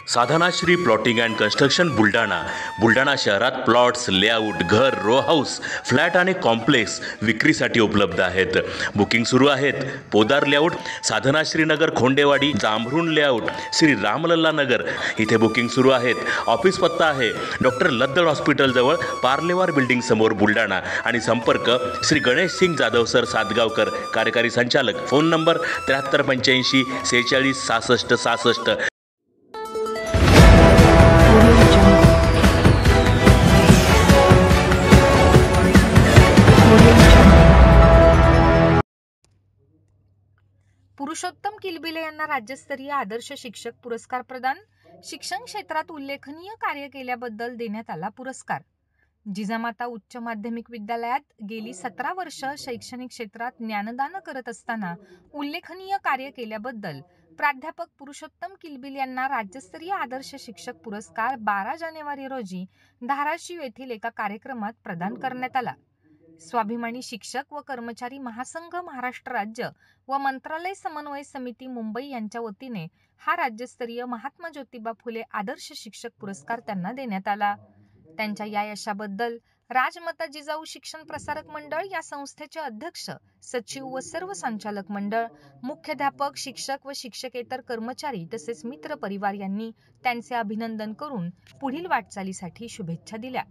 Sadhanashri plotting and construction Buldhana शहरात plots, layout, घर, row house, flat आणि कॉम्प्लेक्स विक्रीसाठी उपलब्ध आहेत. बुकिंग सुरू आहेत. पोदार लेआउट, साधनाश्री नगर, खोंडेवाडी, जांभरुण लेआउट, श्री रामलल्ला नगर इथे बुकिंग सुरू आहेत. ऑफिस पत्ता आहे डॉक्टर लद्दड हॉस्पिटल जवळ, पार्लेवार बिल्डिंग समोर, बुलढाणा. आणि संपर्क श्री गणेश सिंग जाधव सर सातगावकर, कार्यकारी संचालक. Phone number 7385 46 66 66. पुरुषोत्तम किलबिले यांना राज्यस्तरीय आदर्श शिक्षक पुरस्कार प्रदान. शिक्षण क्षेत्रात उल्लेखनीय कार्य केल्याबद्दल देण्यात आला पुरस्कार. जिजामाता उच्च माध्यमिक विद्यालयात गेली 17 वर्ष शैक्षणिक क्षेत्रात ज्ञानदान करत असताना उल्लेखनीय कार्य केल्याबद्दल प्राध्यापक पुरुषोत्तम किलबिले यांना राज्यस्तरीय आदर्श शिक्षक पुरस्कार 12 जानेवारी रोजी धाराशिव येथील एका कार्यक्रमात प्रदान करण्यात आला. स्वाभिमानी शिक्षक व कर्मचारी महासंघ महाराष्ट्र राज्य व मंत्रालय समन्वय समिती मुंबई यांच्या वतीने हा राज्यस्तरीय महात्मा ज्योतिबा फुले आदर्श शिक्षक पुरस्कार त्यांना देण्यात आला. त्यांच्या या यशाबद्दल राजमाता जिजाऊ शिक्षण प्रसारक मंडळ या संस्थेचे अध्यक्ष, सचिव व सर्व संचालक मंडळ, मुख्याध्यापक, शिक्षक व शिक्षकेतर कर्मचारी तसेच मित्र परिवार यांनी त्यांचे अभिनंदन करून पुढील वाटचालीसाठी शुभेच्छा दिल्या.